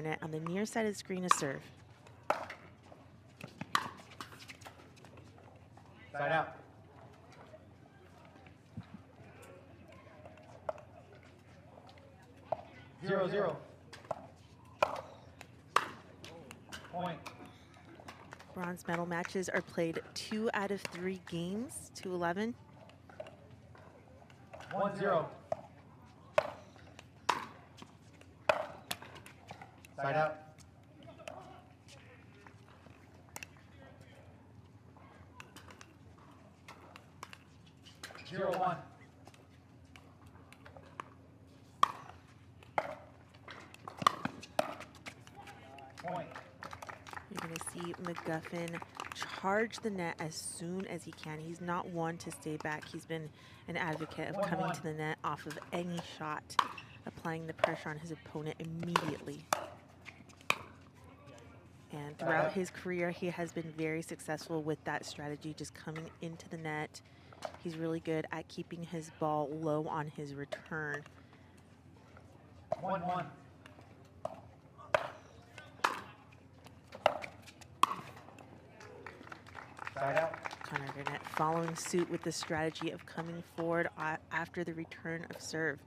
Garnett on the near side of the screen to serve. Side out. 0-0. Point. Bronze medal matches are played 2 out of 3 games to 11. 1-0. Side out. 0-1. Point. You're going to see McGuffin charge the net as soon as he can. He's not one to stay back. He's been an advocate of coming to the net off of any shot, applying the pressure on his opponent immediately. And throughout his career, he has been very successful with that strategy, just coming into the net. He's really good at keeping his ball low on his return. 1-1. Side out. Connor Garnett following suit with the strategy of coming forward after the return of serve.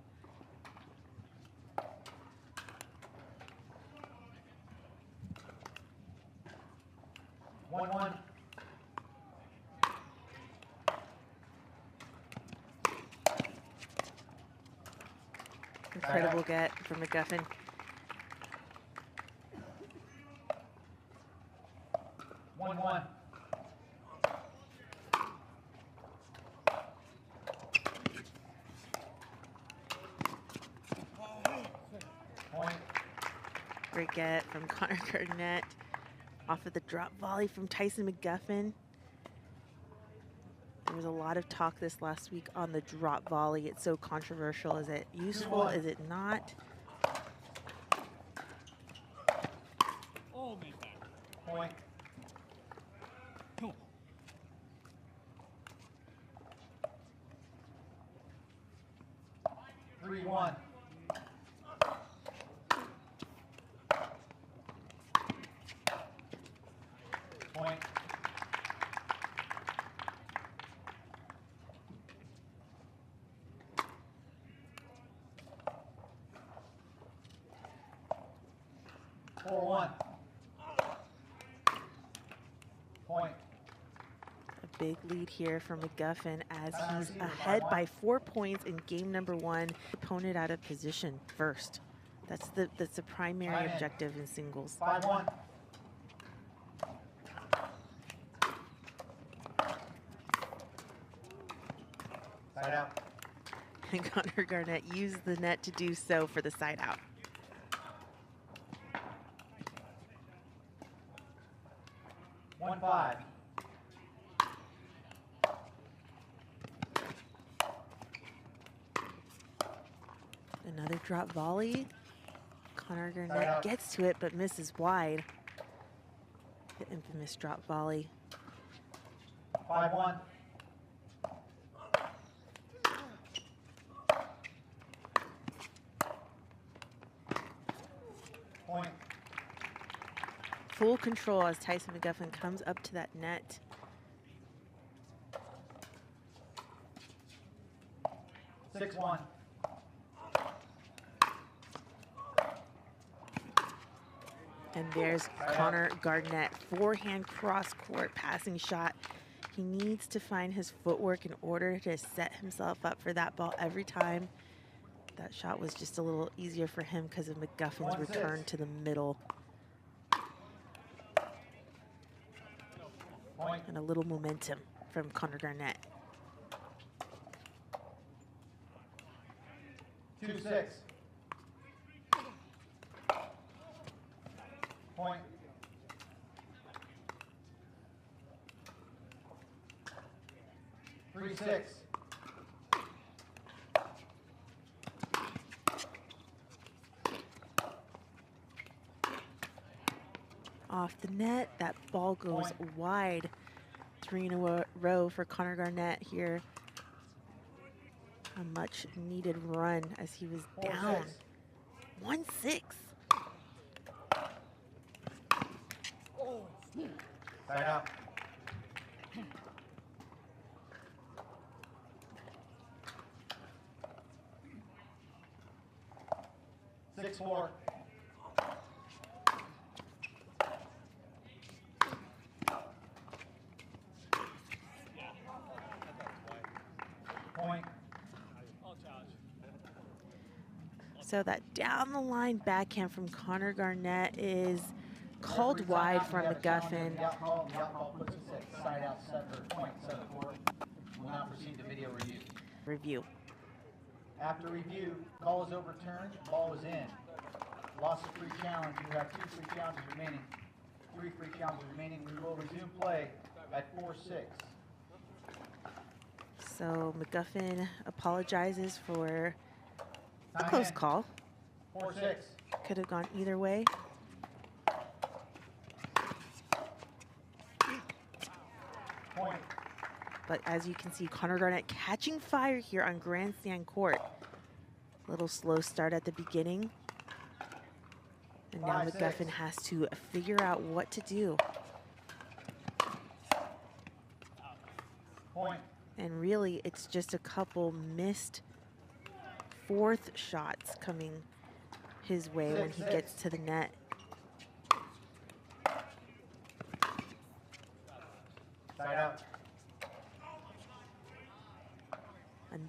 Incredible get from McGuffin. Point. Great get from Connor Garnett off of the drop volley from Tyson McGuffin. There was a lot of talk this last week on the drop volley. It's so controversial. Is it useful? Is it not? Point. 3-1. Point. Point. A big lead here for McGuffin as he's ahead by 4 points in game number 1. Opponent out of position first. That's the primary objective in singles. 5-1. Side out. And Connor Garnett used the net to do so for the side out. 1-5. Another drop volley. Connor Garnett gets to it but misses wide. The infamous drop volley. 5-1. Point. Full control as Tyson McGuffin comes up to that net. 6-1. And there's Connor Garnett, forehand cross-court passing shot. He needs to find his footwork in order to set himself up for that ball every time. That shot was just a little easier for him because of McGuffin's return to the middle. Point. And a little momentum from Connor Garnett. 2-6. Point. 3-6. Off the net, that ball goes wide. 3 in a row for Connor Garnett here. A much needed run as he was down. 1-6. Side out. 6-4. Point. So that down the line backhand from Connor Garnett is called wide from McGuffin. The out call puts it 6. Side out 7 or point 7-4. Will now proceed to video review. After review, call is overturned, ball is in. Loss of free challenge. You have 2 free challenges remaining. 3 free challenges remaining. We will resume play at 4-6. So McGuffin apologizes for a close call. 4-6. Could have gone either way. Point. But as you can see, Connor Garnett catching fire here on grandstand court. Little slow start at the beginning. And now 5-6. McGuffin has to figure out what to do. Point. And really, it's just a couple missed fourth shots coming his way when he gets to the net. Side out.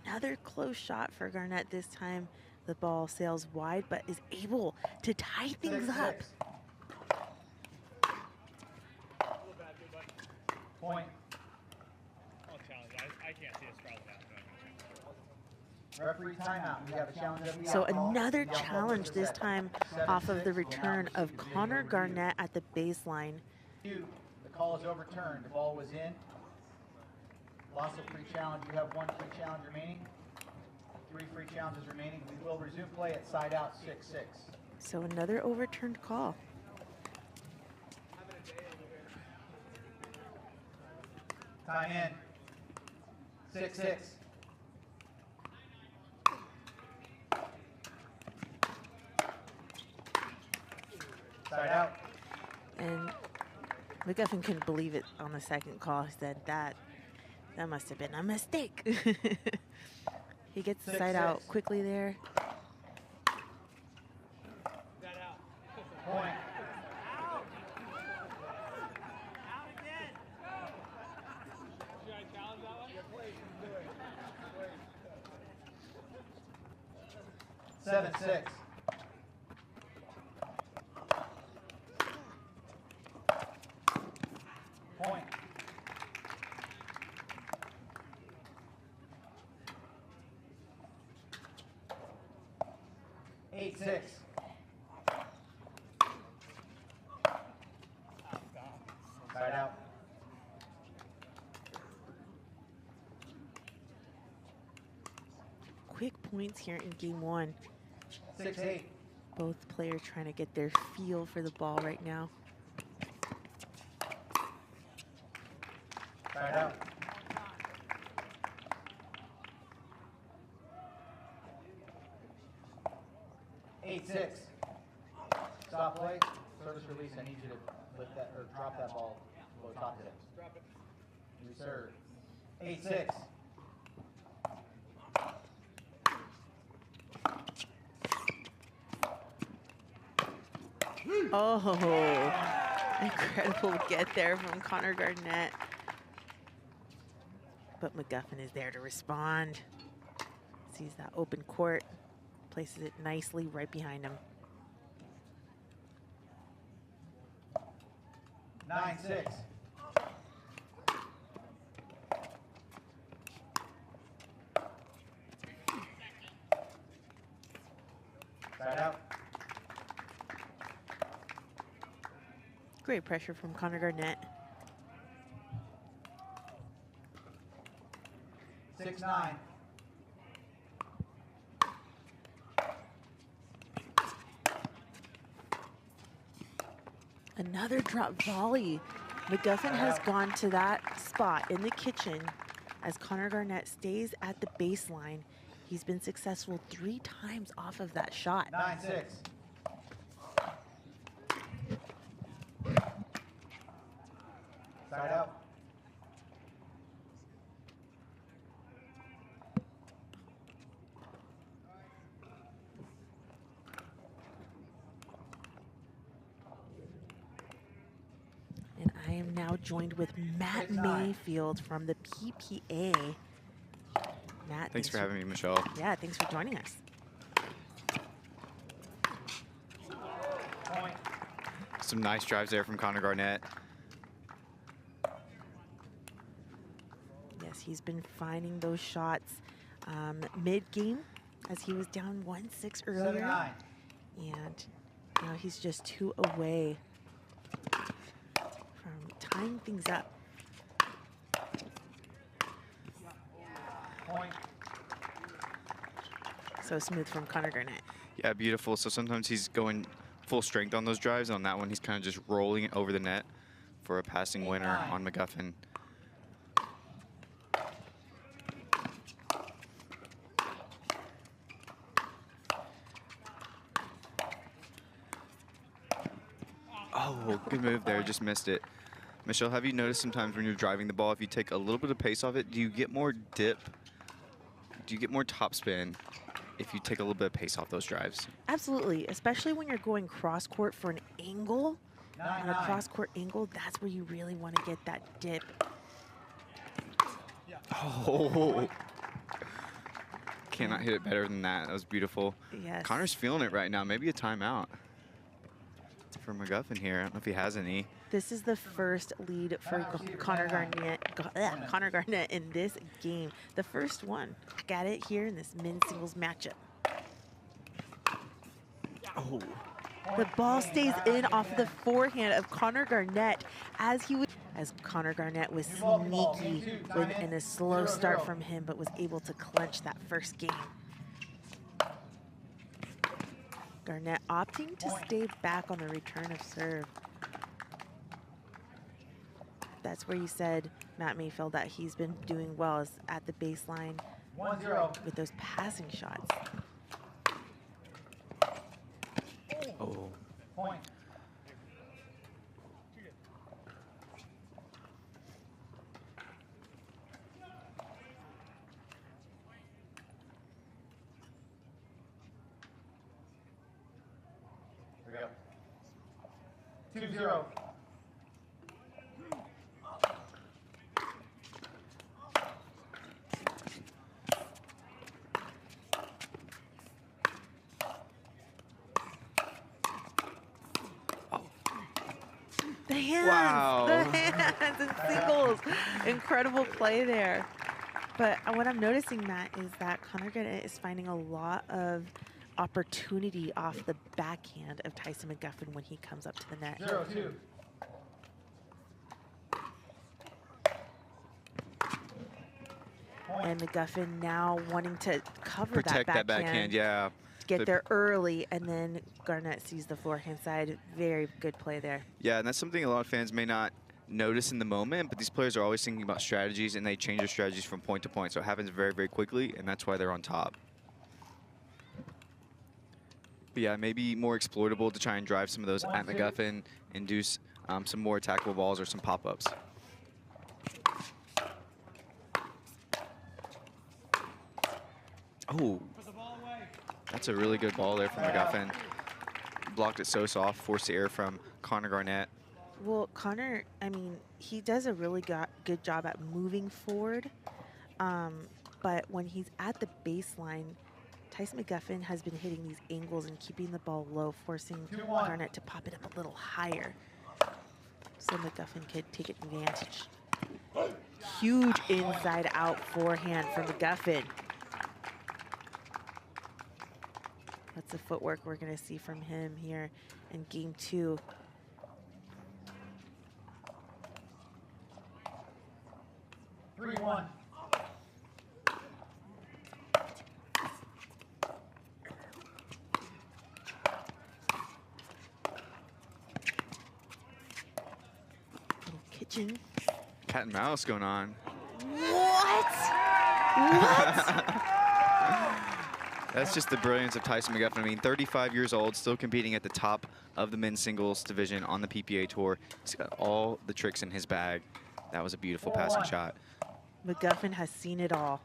Another close shot for Garnett this time. The ball sails wide, but is able to tie things up. 6-6. Point. I can't see a straddle that. Referee timeout. We have a challenge every So out call. another The out call challenge puts it this at time 7-6. off of the We'll now return of proceed to Connor video Garnett at the baseline. review. The call is overturned. The ball was in. Loss of free challenge. You have 1 free challenge remaining. 3 free challenges remaining. We will resume play at side out 6-6. So another overturned call. Time in. 6-6. Side out. And McGuffin couldn't believe it on the second call. He said that must have been a mistake. He gets the side 6-6. out quickly there. Point. Seven, 6. Point. Eight, 6. Side out. Quick points here in game one. 6-8. Both players trying to get their feel for the ball right now. Side out. Eight, 6. Stop play. Service release. I need you to lift that or drop that ball below top tip. Drop it. Reserve. 8-6. Oh, incredible get there from Connor Garnett. But McGuffin is there to respond. Sees that open court, places it nicely right behind him. 9-6. Side out. Great pressure from Connor Garnett. 6-9. Another drop volley. McGuffin has gone to that spot in the kitchen as Connor Garnett stays at the baseline. He's been successful 3 times off of that shot. 9-6. am now joined with Matt Mayfield from the PPA. Matt, thanks for having me, Michelle. Yeah, thanks for joining us. Some nice drives there from Connor Garnett. Yes, he's been finding those shots mid-game as he was down 1-6 earlier. 7-9. And now he's just 2 away from tying things up. Point. So smooth from Connor Garnett. Yeah, beautiful. So sometimes he's going full strength on those drives. On that one, he's kind of just rolling it over the net for a passing winner on McGuffin. Oh, good move there, just missed it. Michelle, have you noticed sometimes when you're driving the ball, if you take a little bit of pace off it, do you get more dip? Do you get more topspin if you take a little bit of pace off those drives? Absolutely, especially when you're going cross court for an angle. On a 9-9. cross court angle, that's where you really want to get that dip. Oh, cannot hit it better than that. That was beautiful. Yes. Connor's feeling it right now. Maybe a timeout for McGuffin here. I don't know if he has any. This is the first lead for Connor Garnett in this game. The first one. Got it here in this men's singles matchup. Oh. The ball stays in off the forehand of Connor Garnett as Connor Garnett was sneaky in a slow start from him, but was able to clinch that first game. Garnett opting to stay back on the return of serve. That's where you said, Matt Mayfield, that he's been doing well is at the baseline 1-0. with those passing shots. Oh. Point. Here we go. 2-0. The hands, Wow. the hands and singles. Incredible play there. But what I'm noticing, Matt, is that Connor Garnett is finding a lot of opportunity off the backhand of Tyson McGuffin when he comes up to the net. 0-2. And McGuffin now wanting to cover Protect that backhand, yeah. Get there early, and then Garnett sees the forehand side. Very good play there. Yeah, and that's something a lot of fans may not notice in the moment, but these players are always thinking about strategies, and they change their strategies from point to point. So it happens very, very quickly, and that's why they're on top. But yeah, maybe more exploitable to try and drive some of those at McGuffin, induce some more attackable balls or some pop-ups. Oh, that's a really good ball there from McGuffin. Blocked it so soft, forced the air from Connor Garnett. Well, Connor, I mean, he does a really good job at moving forward. But when he's at the baseline, Tyson McGuffin has been hitting these angles and keeping the ball low, forcing Garnett to pop it up a little higher. So McGuffin could take advantage. Huge inside-out forehand from McGuffin. That's the footwork we're going to see from him here in game 2. Little kitchen. Cat and mouse going on. What? What? That's just the brilliance of Tyson McGuffin. I mean, 35 years old, still competing at the top of the men's singles division on the PPA Tour. He's got all the tricks in his bag. That was a beautiful passing shot. McGuffin has seen it all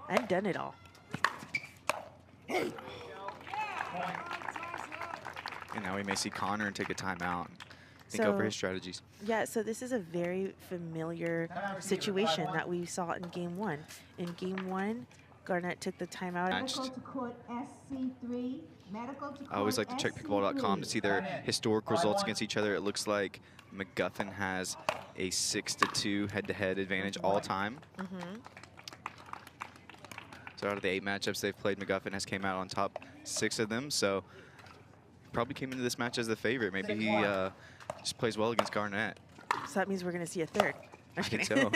and done it all. And now we may see Connor take a timeout. think over his strategies. Yeah, so this is a very familiar situation that we saw in game 1. In game 1, Garnett took the timeout. Matched. To court SC3, medical to court I always like to check pickleball.com to see their historic results against each other. It looks like McGuffin has a 6-2 head-to-head advantage all time. So out of the 8 matchups they've played, McGuffin has came out on top 6 of them. So probably came into this match as the favorite. Maybe he just plays well against Garnett. So that means we're going to see a third. I think so.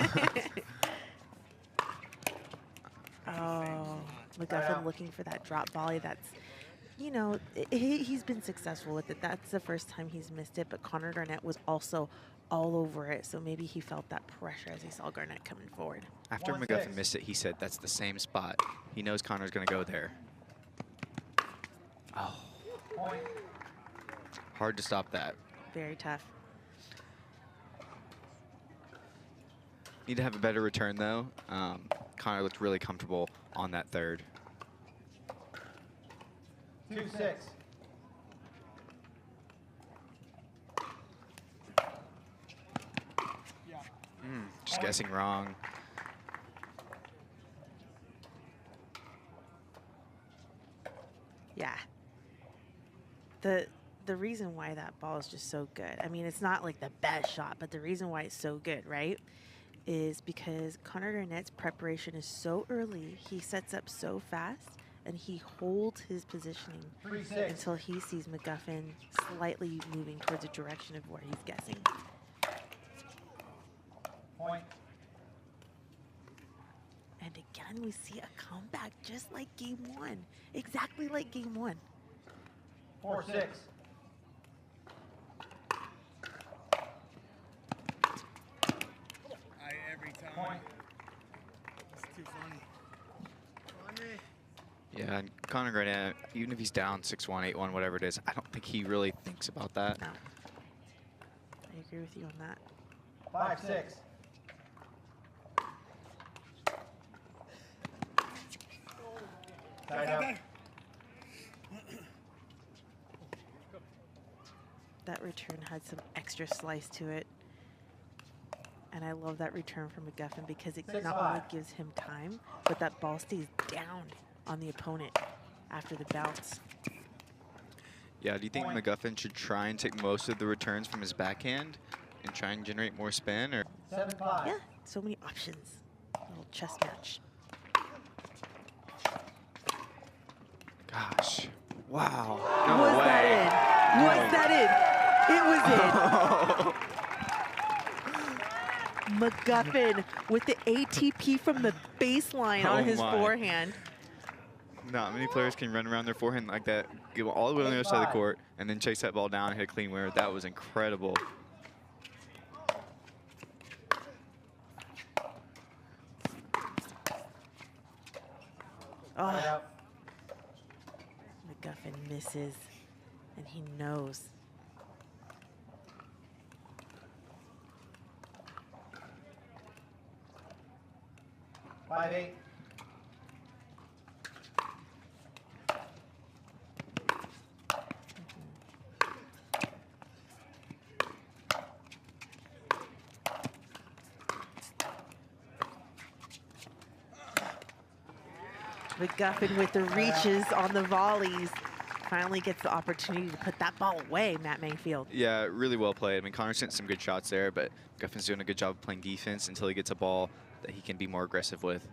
Oh, McGuffin looking for that drop volley. That's, you know, he's been successful with it. That's the first time he's missed it, but Connor Garnett was also all over it, so maybe he felt that pressure as he saw Garnett coming forward. After McGuffin missed it, he said that's the same spot. He knows Connor's going to go there. Oh. Hard to stop that. Very tough. Need to have a better return, though. Connor looked really comfortable on that third. 2-6. Just guessing wrong. Yeah. The reason why that ball is just so good, I mean, it's not like the best shot, but the reason why it's so good, right, is because Connor Garnett's preparation is so early. He sets up so fast, and he holds his positioning until he sees McGuffin slightly moving towards the direction of where he's guessing. Point. And again, we see a comeback just like game 1. Exactly like game 1. 4-6. Every time. Point. It's too funny. Yeah, and Connor Garnett, even if he's down 6-1, 8-1, whatever it is, I don't think he really thinks about that. No. I agree with you on that. 5-6. Side out. That return had some extra slice to it. And I love that return from McGuffin because it not only gives him time, but that ball stays down on the opponent after the bounce. Yeah, do you think McGuffin should try and take most of the returns from his backhand and try and generate more spin? Or 7-5. Yeah, so many options. A little chess match. Gosh. Wow. No Was way. that in? Was that in? It was in. McGuffin with the ATP from the baseline on his forehand. Not many players can run around their forehand like that, go all the way on the other side of the court, and then chase that ball down and hit a clean winner. That was incredible. Oh. McGuffin misses, and he knows. Five, 8. McGuffin with the reaches on the volleys finally gets the opportunity to put that ball away, Matt Mayfield. Yeah, really well played. I mean, Connor sent some good shots there, but McGuffin's doing a good job of playing defense until he gets a ball that he can be more aggressive with.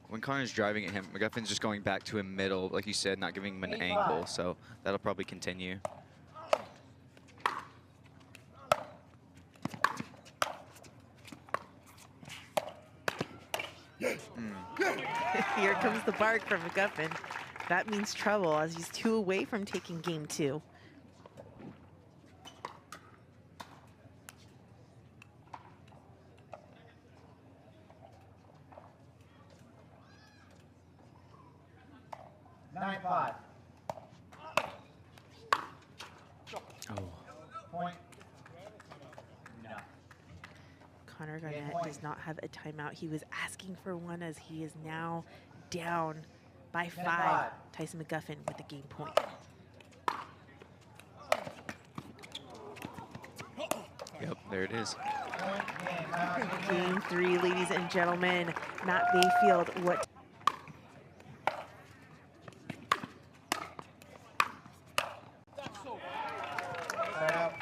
When Connor's driving at him, McGuffin's just going back to him middle, like you said, not giving him an angle, so that'll probably continue. Here comes the bark from McGuffin. That means trouble as he's 2 away from taking game 2. Nine-5. Oh. Point. No. Connor Garnett does not have a timeout. He was asking for one as he is now down by 5. Tyson McGuffin with the game point. There it is. Point game. Timeout game. Game 3, ladies and gentlemen. Matt Bayfield, what? Side out.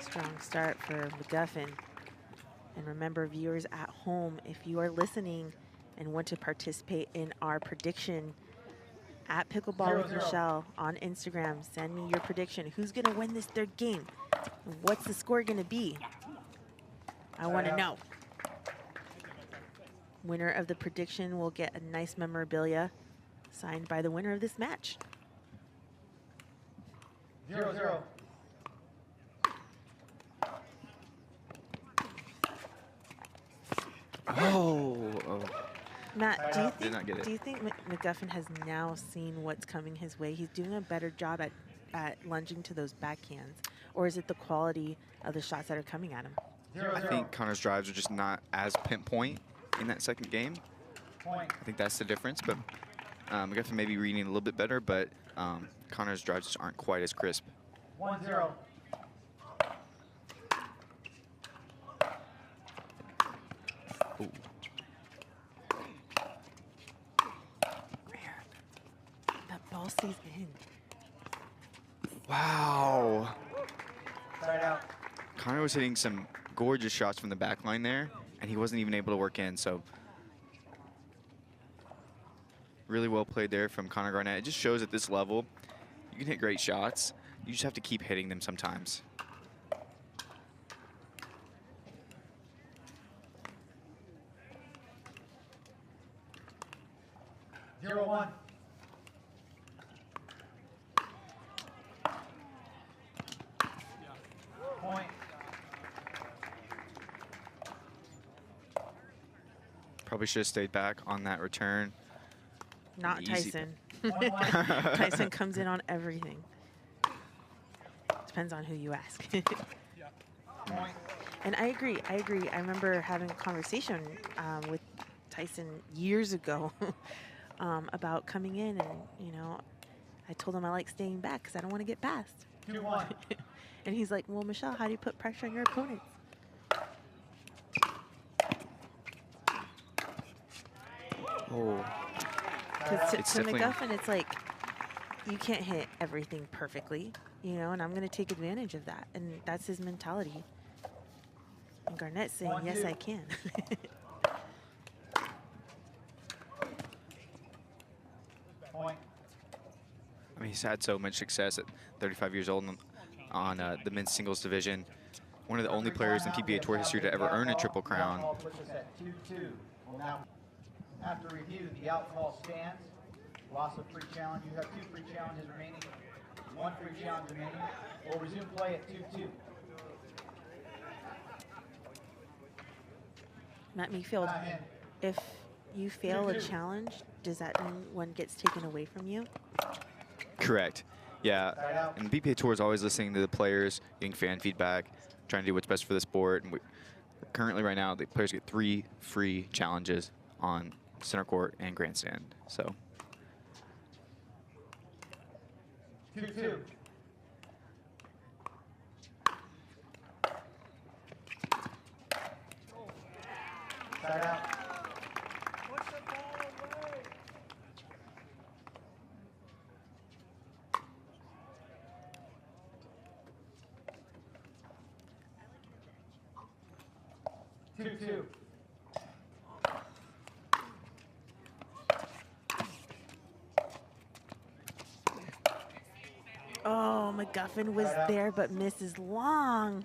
Strong start for McGuffin. And remember, viewers at home, if you are listening and want to participate in our prediction at Pickleball with 0-0. Michelle on Instagram, send me your prediction. Who's going to win this third game? What's the score going to be? I want to know. Winner of the prediction will get a nice memorabilia signed by the winner of this match. 0-0. Oh. Matt, Did not get it. do you think McGuffin has now seen what's coming his way? He's doing a better job at lunging to those backhands, or is it the quality of the shots that are coming at him? 0-0. I think Connor's drives are just not as pinpoint in that second game. Point. I think that's the difference, but McGuffin may be reading a little bit better, but Connor's drives just aren't quite as crisp. 1-0. Ooh. That ball stays in. Wow. Side out. Connor was hitting some gorgeous shots from the back line there, and he wasn't even able to work in, so really well played there from Connor Garnett. It just shows at this level, you can hit great shots. You just have to keep hitting them sometimes. Zero one. Point. Probably should have stayed back on that return. Not Easy. Tyson. 1-1. Tyson comes in on everything. Depends on who you ask. Point. And I agree. I remember having a conversation with Tyson years ago about coming in, and I told him I like staying back because I don't want to get past. 2-1. And he's like, "Well, Michelle, how do you put pressure on your opponents?" Oh, Because It's to definitely- McGuffin, it's like you can't hit everything perfectly, and I'm going to take advantage of that, and that's his mentality. And Garnett's saying, 1-2. "Yes, I can." Point. I mean, he's had so much success at 35 years old on the men's singles division. One of the only players in PBA Tour history to ever earn a Triple Crown. Outfall puts us at 2-2. Well, now, after review, the outfall stands. Loss of free challenge. You have 2 free challenges remaining. 1 free challenge remaining. We'll resume play at 2-2. Matt Mayfield, Not in. if you fail a 2-2. challenge, does that mean one gets taken away from you? Correct. Yeah. Side out. And PPA Tour is always listening to the players, getting fan feedback, trying to do what's best for the sport. And currently, right now, the players get 3 free challenges on center court and grandstand. So 2-2. Side out. Two. Oh, McGuffin was there but misses long.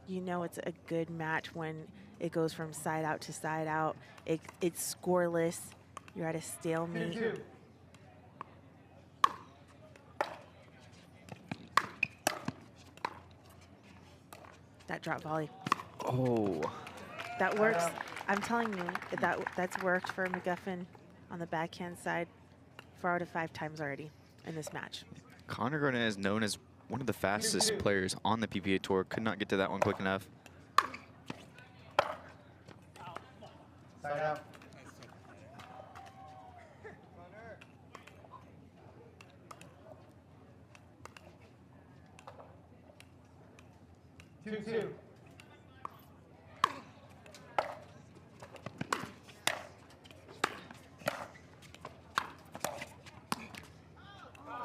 You know it's a good match when it goes from side out to side out. It's scoreless. You're at a stalemate. 2-2. That drop volley. oh, That works. I'm telling you, that's worked for McGuffin on the backhand side 4 out of 5 times already in this match. Connor Garnett is known as one of the fastest players on the PPA Tour. Could not get to that one quick enough. Side out. 2-2.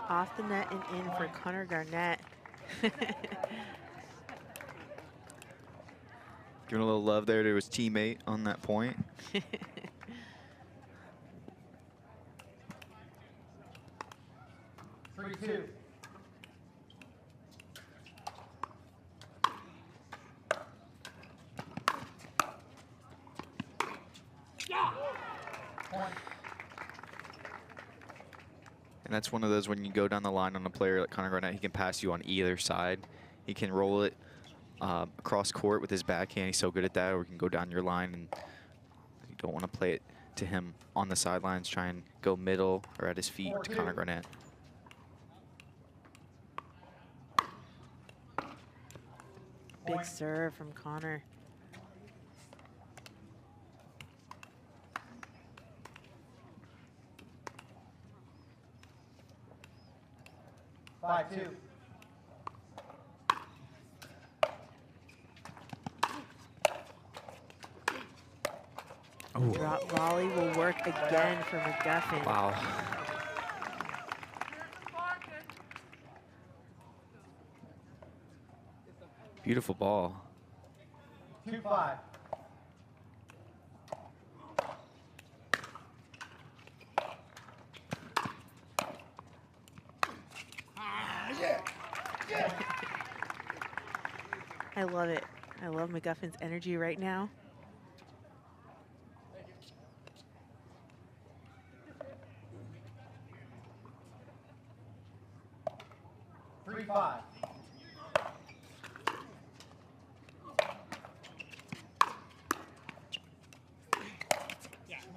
Off the net and in for Connor Garnett. Giving a little love there to his teammate on that point. 3-2. Point. And that's one of those when you go down the line on a player like Connor Garnett, he can pass you on either side. He can roll it across court with his backhand. He's so good at that. Or he can go down your line, and you don't want to play it to him on the sidelines. Try and go middle or at his feet to Connor Garnett. Big serve from Connor. Five, 2. Drop volley will work again for McGuffin. Wow. Beautiful ball. 2-5. I love it. I love McGuffin's energy right now. Three, 5.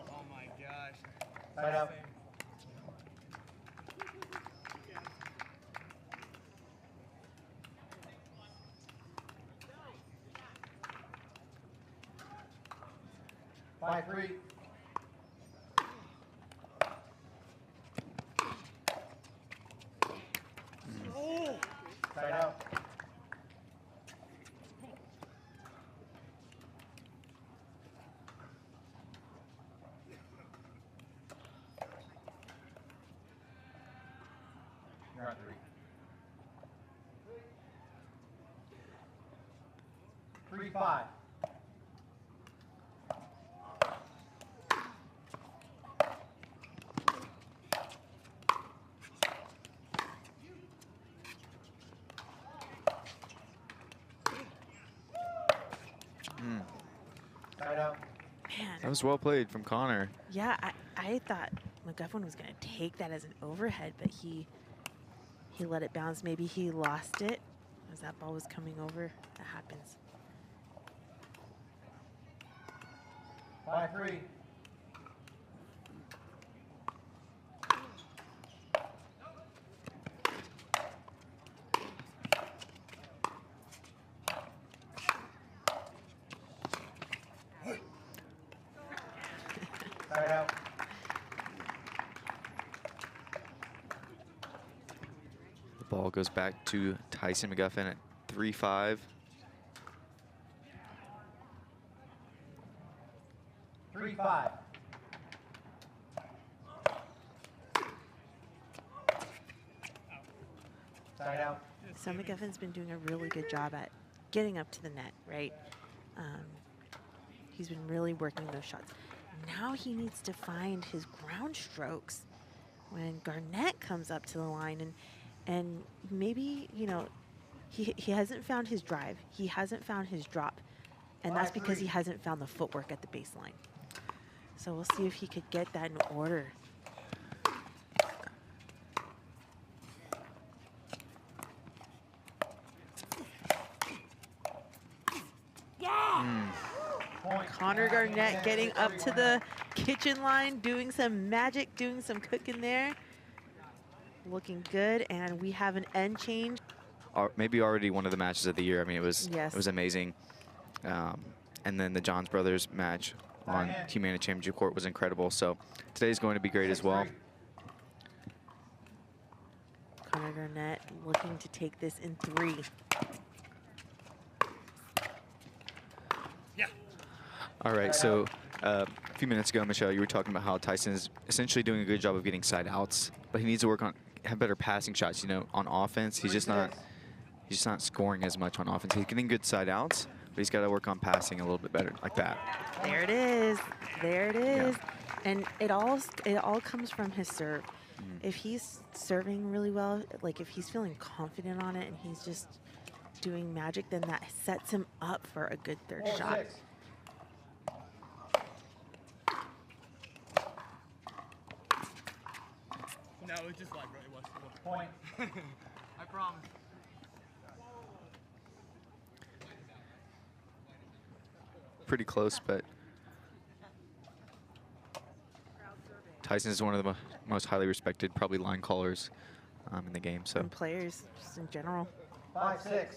Oh my gosh. Side out. Five, 3. Side out. You're on 3. 3-5. Side out. Man, That was well played from Connor. yeah, I thought McGuffin was going to take that as an overhead, but he let it bounce. Maybe he lost it as that ball was coming over. That happens. 5-3. Side out. The ball goes back to Tyson McGuffin at 3-5. 3-5. Side out. So McGuffin's been doing a really good job at getting up to the net, right? He's been really working those shots. Now he needs to find his ground strokes when Garnett comes up to the line, and maybe, you know, he hasn't found his drive. He hasn't found his drop, and that's because he hasn't found the footwork at the baseline. So we'll see if he could get that in order. Connor Garnett getting up to the kitchen line, doing some magic, doing some cooking there. Looking good, and we have an end change. Maybe already one of the matches of the year. I mean, it was amazing. And then the Johns Brothers match on Humana Championship Court was incredible. So today's going to be great as well. Connor Garnett looking to take this in 3. All right, so a few minutes ago, Michelle, you were talking about how Tyson is essentially doing a good job of getting side outs, but he needs to have better passing shots. You know, on offense, he's just not scoring as much on offense. He's getting good side outs, but he's got to work on passing a little bit better, like that. There it is. There it is. Yeah. And it all comes from his serve. If he's serving really well, like if he's feeling confident on it and he's just doing magic, then that sets him up for a good third shot. 6. No, it was just like, bro, it was. Point. I promise. Pretty close, but Tyson is one of the most highly respected, probably line callers in the game. So And players just in general. 5, 6.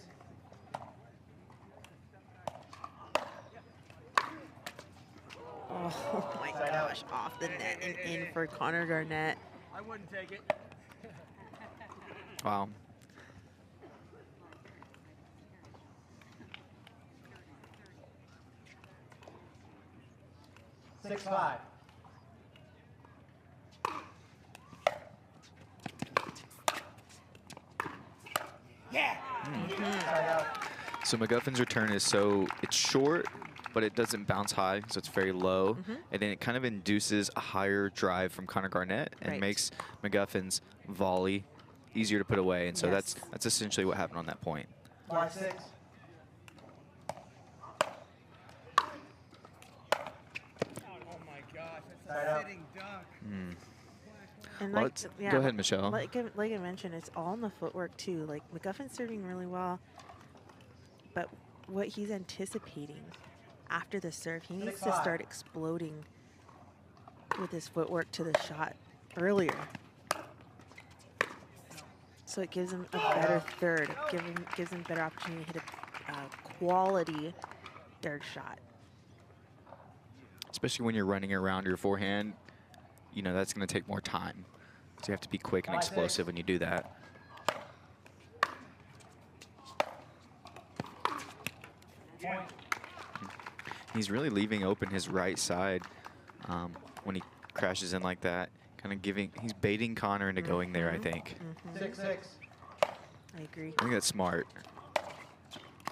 Oh my gosh, off the net and in for Connor Garnett. I wouldn't take it. wow. Six, 5. Yeah. Side out. So McGuffin's return is it's short, but it doesn't bounce high, so it's very low. And then it kind of induces a higher drive from Connor Garnett and Right. makes McGuffin's volley easier to put away. And so Yes. that's essentially what happened on that point. 5, 6. Oh my gosh, that's Side a out. sitting duck. And Well, like, go ahead, Michelle. Like I mentioned, it's all in the footwork too. Like McGuffin's serving really well, but what he's anticipating after the serve, he needs to 6-5. start exploding with his footwork to the shot earlier. So it gives him a better third, gives him better opportunity to hit a quality third shot. Especially when you're running around your forehand, you know, that's going to take more time. So you have to be quick and 5, 6. explosive when you do that. Point. He's really leaving open his right side when he crashes in like that. Kind of he's baiting Connor into going there, I think. 6, 6. I agree. I think that's smart.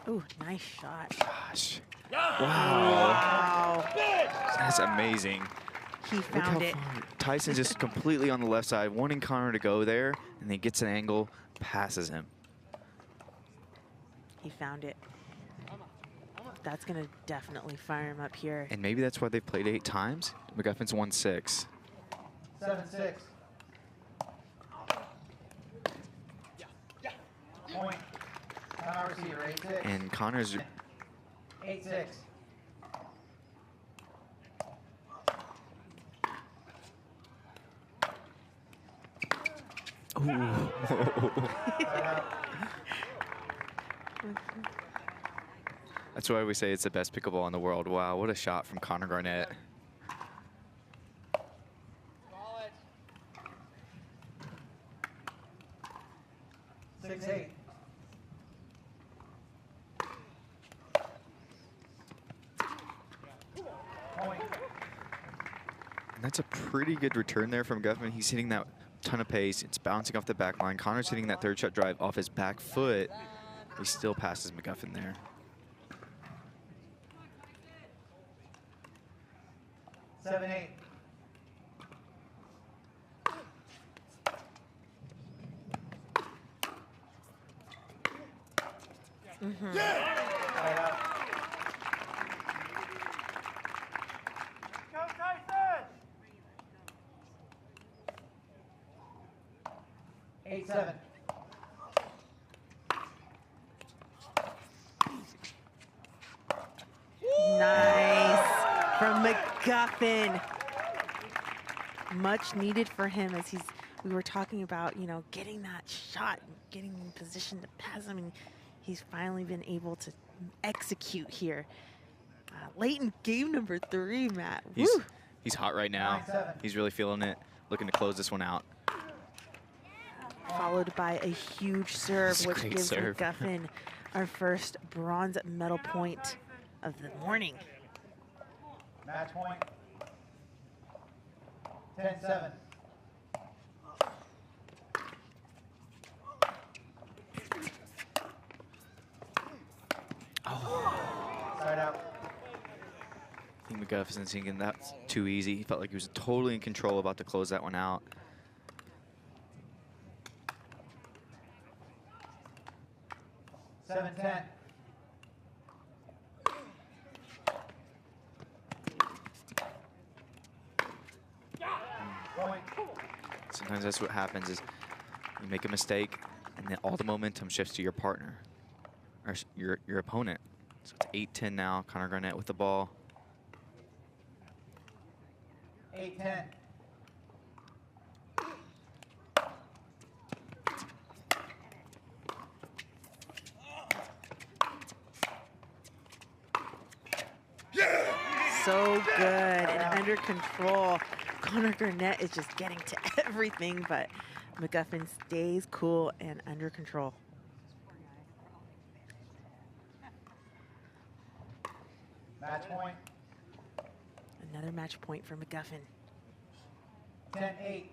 Ooh, nice shot. Gosh. Wow. That's amazing. He Look how found it. far. Tyson's just completely on the left side, wanting Connor to go there, and then gets an angle, passes him. He found it. That's going to definitely fire him up here. And maybe that's why they've played 8 times. McGuffin's won 6. 7, 6. Point. Time receiver, 8, 6. And Connor's 8, 6. ooh. Side out. That's why we say it's the best pickleball in the world. Wow, what a shot from Connor Garnett. 6, 8. Point. And that's a pretty good return there from McGuffin. He's hitting that ton of pace. It's bouncing off the back line. Connor's hitting that third shot drive off his back foot. He still passes McGuffin there. 7, 8. Side out. Go Tyson! 8, 7. Nice from McGuffin. Much needed for him as we were talking about, you know, getting that shot, getting in position to pass him, and he's finally been able to execute here. Late in game number 3, Matt. Woo. He's hot right now. 9-7. He's really feeling it. Looking to close this one out. Followed by a huge serve, That's a which great gives serve. McGuffin our first bronze medal point of the morning. Match point. 10-7. Side out. I think McGuffin's thinking that's too easy. He felt like he was totally in control, about to close that one out. 7-10. Point. Sometimes that's what happens is you make a mistake and then all the momentum shifts to your partner or your opponent. So it's 8-10 now. Connor Garnett with the ball. 8-10. So good and under control. Connor Garnett is just getting to everything, but McGuffin stays cool and under control. Match point. Another match point for McGuffin. 10-8.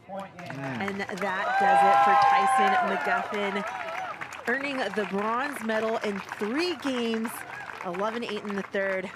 Point in. And that does it for Tyson McGuffin, earning the bronze medal in 3 games, 11-8 in the third.